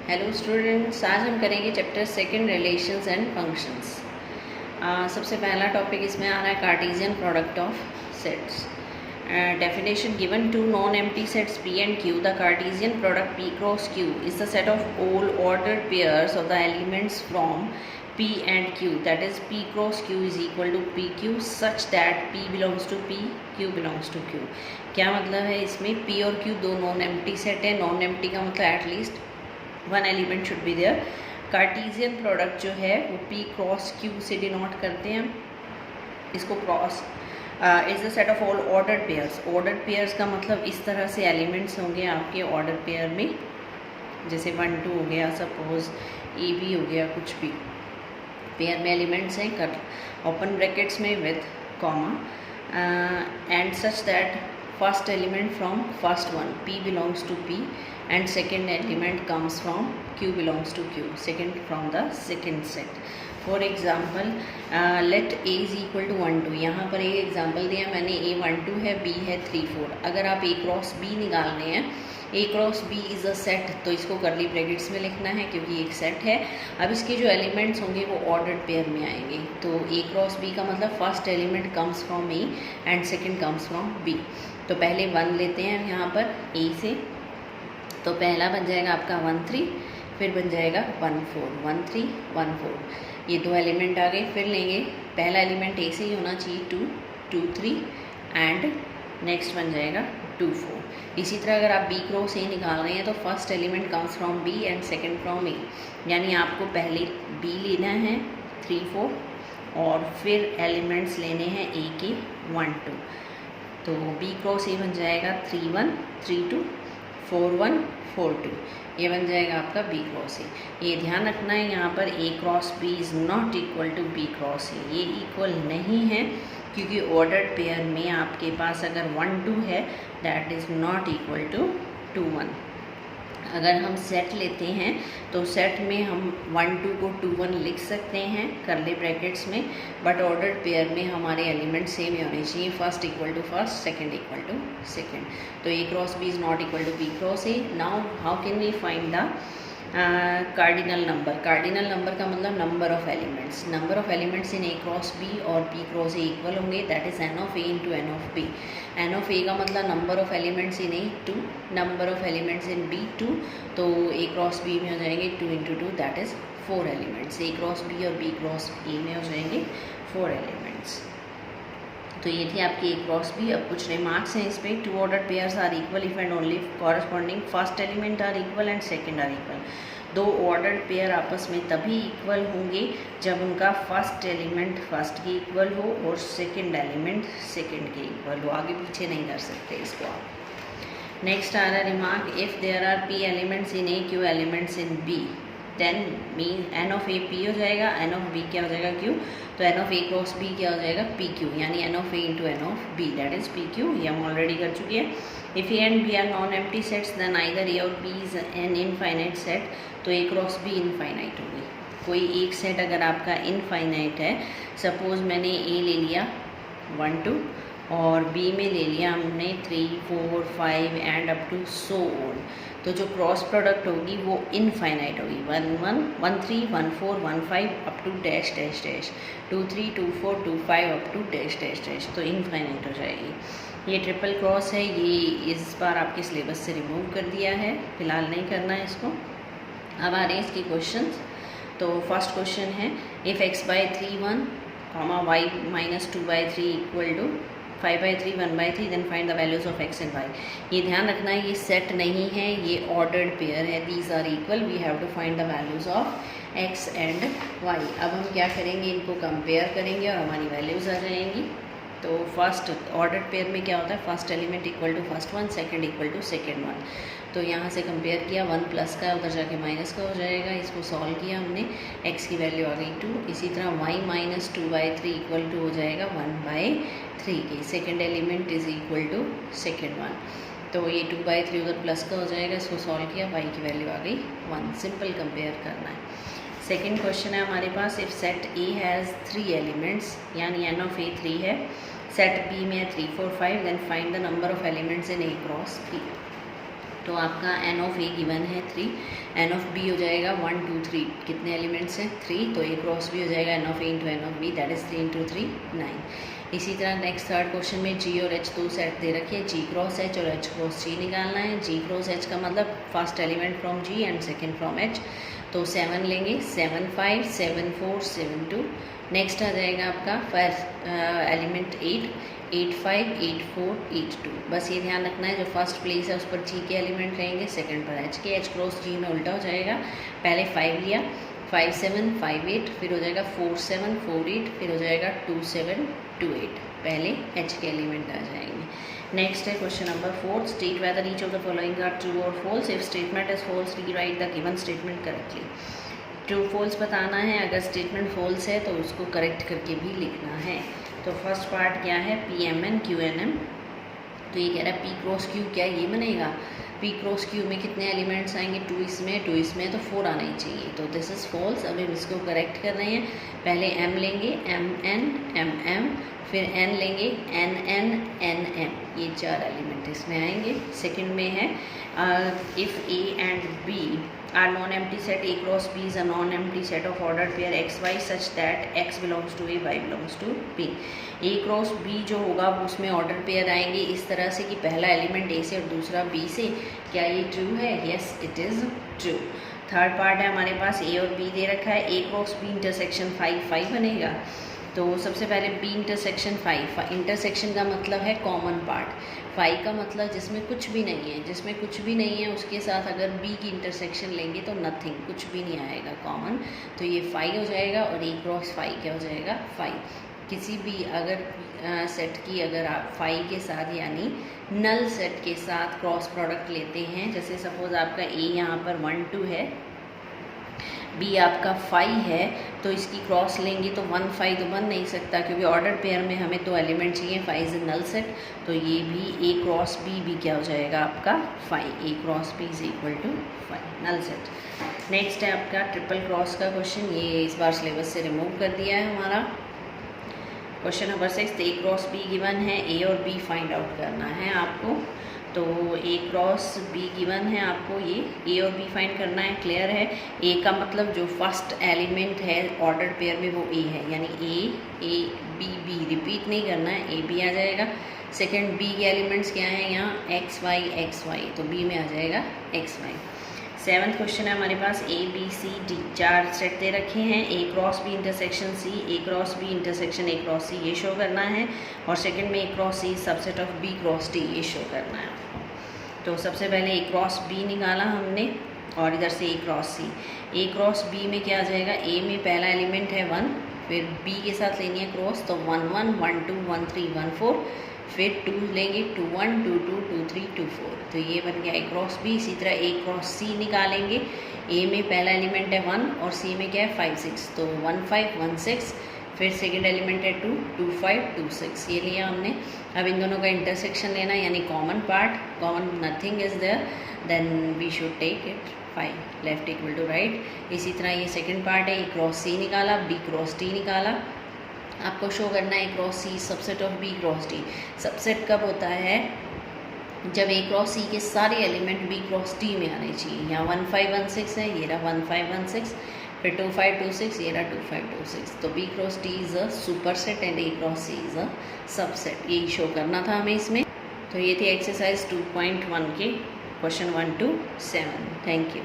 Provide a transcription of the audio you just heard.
Hello students, आज हम करेंगे chapter second relations and functions. सबसे पहला टॉपिक इसमें आ रहा है Cartesian product of sets. Definition given two non empty sets P and Q, the Cartesian product P cross Q is the set of all ordered pairs of the elements from P and Q, that is P cross Q is equal to PQ such that P belongs to P, Q belongs to Q। क्या मतलब है इसमें? P और Q दो non empty set है। Non empty का मतलब at least one element should be there. Cartesian product जो है वो P क्रॉस Q से डिनोट करते हैं इसको। Cross is the set of all ordered pairs. Ordered pairs का मतलब इस तरह से एलिमेंट्स होंगे आपके ऑर्डर पेयर में, जैसे 1 2 हो गया, सपोज AB हो गया, कुछ भी पेयर में एलिमेंट्स हैं, कर ओपन ब्रैकेट्स में with comma and such that first element from first one P belongs to P and second element comes from Q belongs to Q, second from the second set। For example, let A is equal to 1 2। यहाँ पर एक example दिया मैंने, A 1 2 है, B है 3 4। अगर आप A cross B निकालने हैं, A cross B is a set, तो इसको कर्ली ब्रैकेट्स में लिखना है क्योंकि एक सेट है। अब इसके जो एलिमेंट्स होंगे वो ऑर्डर्ड पेयर में आएंगे। तो A क्रॉस B का मतलब first element comes from A and second comes from B। तो पहले 1 लेते हैं यहाँ पर A से, तो पहला बन जाएगा आपका 1 3, फिर बन जाएगा 1 4, 1 3 1 4। ये दो एलिमेंट आ गए। फिर लेंगे पहला एलिमेंट ए से ही होना चाहिए 2 2 3 एंड नेक्स्ट बन जाएगा 2 4। इसी तरह अगर आप बी क्रॉस ए निकाल रहे हैं तो first element comes from B and second from A, यानी आपको पहले बी लेना है 3 4 और फिर एलिमेंट्स लेने हैं ए के 1 2। तो बी क्रॉस ए बन जाएगा 3 1 3 2 4 1 4 2। ये बन जाएगा आपका बी क्रॉस ए। ये ध्यान रखना है यहाँ पर A cross B is not equal to B cross A. ये इक्वल नहीं है क्योंकि ऑर्डर्ड पेयर में आपके पास अगर 1 2 है that is not equal to 2 1। अगर हम सेट लेते हैं तो सेट में हम 1 2 को 2 1 लिख सकते हैं कर्ली ब्रैकेट्स में, बट ऑर्डर्ड पेयर में हमारे एलिमेंट सेम ही होने चाहिए, first equal to first, second equal to second. तो A cross B is not equal to B cross A. Now how can we find the cardinal number? Cardinal number का मतलब number of elements. Number of elements in A cross B और B cross A equal होंगे, that is n of A into n of B. N of A का मतलब number of elements in A 2, number of elements in B 2, तो A cross B में हो जाएंगे 2 into 2, that is 4 elements. A cross B और B cross A में हो जाएंगे 4 एलिमेंट्स। तो ये थी आपकी ए क्रॉस बी। अब कुछ रिमार्क्स हैं इस पर। 2 ordered pairs are equal if and only corresponding first element are equal and second are equal. दो ऑर्डर्ड पेयर आपस में तभी इक्वल होंगे जब उनका फर्स्ट एलिमेंट फर्स्ट के इक्वल हो और सेकंड एलिमेंट सेकंड के इक्वल हो। आगे पीछे नहीं कर सकते इसको आप। नेक्स्ट आ रहा है remark, if there are P elements in A, Q elements in B, then mean n of A P हो जाएगा, एन ऑफ B क्या हो जाएगा Q। तो n of A cross B क्या हो जाएगा PQ, यानी n of A into n of B, that is PQ। ये हम ऑलरेडी कर चुके हैं। If A and B are non empty sets then either A और B is an infinite set, तो ए क्रॉस B इनफाइनाइट होगी। कोई एक सेट अगर आपका इनफाइनाइट है, सपोज मैंने ए ले लिया 1 2 और बी में ले लिया हमने 3 4 5 and up to so on, तो जो क्रॉस प्रोडक्ट होगी वो इनफाइनाइट होगी। 1 1 1 3 1 4 1 5 up to dash dash dash, 2 3 2 4 2 5 up to dash dash dash, तो इनफाइनाइट हो जाएगी। ये ट्रिपल क्रॉस है, ये इस बार आपके सिलेबस से रिमूव कर दिया है, फिलहाल नहीं करना है इसको। अब आ रहे हैं इसके क्वेश्चंस। तो फर्स्ट क्वेश्चन है, if x by 3 1 comma y minus 2 by 3 equal to 5 by 3 1 by 3 then find the values of x and y। ये ध्यान रखना है ये सेट नहीं है, ये ऑर्डर्ड पेयर है, these are equal, we have to find the values of x and y। अब हम क्या करेंगे, इनको कंपेयर करेंगे और हमारी वैल्यूज़ आ जाएंगी। तो फर्स्ट ऑर्डर्ड पेयर में क्या होता है, first element equal to first one, second equal to second one. तो यहाँ से कंपेयर किया, 1 प्लस का उधर जाके माइनस का हो जाएगा, इसको सॉल्व किया हमने, x की वैल्यू आ गई 2। इसी तरह y minus 2 by 3 equal to हो जाएगा 1 बाई 3 की, second element is equal to second one. तो ये 2 बाई 3 उधर प्लस का हो जाएगा, इसको सॉल्व किया, y की वैल्यू आ गई 1। सिंपल कंपेयर करना है। सेकेंड क्वेश्चन है हमारे पास, if set A has 3 elements, यानी एन ऑफ A 3 है, सेट B में 3 4 5, then find the number of elements in A cross B। तो आपका एन ऑफ ए गिवन है 3, एन ऑफ बी हो जाएगा 1 2 3, कितने एलिमेंट्स हैं 3, तो ए क्रॉस बी हो जाएगा n of A into n of B, that is 3 into 3 9। इसी तरह नेक्स्ट थर्ड क्वेश्चन में जी और एच दो सेट दे रखे हैं, जी क्रॉस एच और एच क्रॉस जी निकालना है। जी क्रॉस एच का मतलब first element from G and second from H, तो 7 लेंगे, 7 5 7 4 7 2। नेक्स्ट आ जाएगा आपका फर्स्ट एलिमेंट 8 8 5 8 4 8 2। बस ये ध्यान रखना है जो फर्स्ट प्लेस है उस पर जी के एलिमेंट रहेंगे, सेकंड पर एच के। एच क्रॉस जी में उल्टा हो जाएगा, पहले 5 लिया 5 7 5 8, फिर हो जाएगा 4 7 4 8, फिर हो जाएगा 2 7 2 8, पहले एच के एलिमेंट आ जाएंगे। नेक्स्ट है question number 4, state whether each of the following are true और false. If statement is false rewrite the given statement correctly. True false बताना है, अगर स्टेटमेंट फॉल्स है तो उसको करेक्ट करके भी लिखना है। तो फर्स्ट पार्ट क्या है, P M N Q N M, तो ये कह रहा है पी क्रॉस क्यू क्या ये बनेगा, पी क्रॉस क्यू में कितने एलिमेंट्स आएंगे, 2 इसमें तो 4 आना ही चाहिए, तो दिस इज़ फॉल्स। अब हम इसको करेक्ट कर रहे हैं, पहले एम लेंगे एम एम, फिर एन लेंगे एन एम, ये 4 एलिमेंट इसमें आएंगे। सेकंड में है if A and B are non empty set, A cross B is a non empty set of order pair X Y such that X belongs to A Y belongs to B. A cross B जो होगा वो उसमें order pair आएंगे इस तरह से कि पहला एलिमेंट ए से और दूसरा बी से। क्या ये ट्रू है? Yes it is true. Third part है हमारे पास ए और बी दे रखा है, ए क्रॉस बी इंटरसेक्शन 5 5 बनेगा। तो सबसे पहले बी इंटरसेक्शन 5, इंटरसेक्शन का मतलब है कॉमन पार्ट, 5 का मतलब जिसमें कुछ भी नहीं है, जिसमें कुछ भी नहीं है उसके साथ अगर बी की इंटरसेक्शन लेंगे तो नथिंग, कुछ भी नहीं आएगा कॉमन, तो ये 5 हो जाएगा और ए क्रॉस 5 क्या हो जाएगा 5। किसी भी अगर सेट की अगर आप 5 के साथ यानी नल सेट के साथ क्रॉस प्रोडक्ट लेते हैं, जैसे सपोज आपका ए यहाँ पर 1 2 है, बी आपका 5 है, तो इसकी क्रॉस लेंगे तो 1 5 तो बन नहीं सकता क्योंकि ऑर्डर पेयर में हमें 2 एलिमेंट चाहिए, 5 इज नल सेट, तो ये भी ए क्रॉस बी भी क्या हो जाएगा आपका 5, A cross B is equal to 5 null set. Next है आपका ट्रिपल क्रॉस का क्वेश्चन, ये इस बार सिलेबस से रिमूव कर दिया है हमारा। Question number 6, A cross be given है, ए और बी फाइंड आउट करना है आपको। तो ए क्रॉस बी गिवन है आपको, ये ए और बी फाइंड करना है, क्लियर है। ए का मतलब जो फर्स्ट एलिमेंट है ऑर्डर पेयर में वो ए है, यानी ए बी रिपीट नहीं करना है, ए बी आ जाएगा। सेकंड बी के एलिमेंट्स क्या हैं यहाँ एक्स वाई, तो बी में आ जाएगा एक्स वाई। 7th क्वेश्चन है हमारे पास, A B C D 4 set दे रखे हैं, A cross B intersection C, A cross B intersection A cross C, ये शो करना है, और सेकंड में A cross C subset of B cross D, ये शो करना है आपको। तो सबसे पहले ए क्रॉस बी निकाला हमने और इधर से ए cross C. A cross B में क्या आ जाएगा, ए में पहला एलिमेंट है 1, फिर बी के साथ लेनी है क्रॉस, तो 1 1 1 2 1 3 1 4, फिर 2 लेंगे 2 1 2 2 2 3 2 4, तो ये बन गया ए क्रॉस बी। इसी तरह ए क्रॉस सी निकालेंगे, ए में पहला एलिमेंट है 1 और सी में क्या है 5 6, तो 1 5 1 6, फिर सेकंड एलिमेंट है 2 2 5 2 6, ये लिया हमने। अब इन दोनों का इंटरसेक्शन लेना यानी common part, common nothing is there, then we should take it 5 left equal to right. इसी तरह ये सेकंड पार्ट है, ए क्रॉस सी निकाला, बी क्रॉस डी निकाला, आपको शो करना है A cross C subset of B cross D. Subset कब होता है, जब ए क्रॉस सी के सारे एलिमेंट बी क्रॉस डी में आने चाहिए। यहाँ 1 5 1 6 है, ये रहा 1 5 1 6, फिर 2 5 2 6, ये रहा 2 5 2 6, तो B cross D is a super set and A cross C is a subset, यही शो करना था हमें इसमें। तो ये थी एक्सरसाइज 2.1 के क्वेश्चन 1 to 7। Thank you.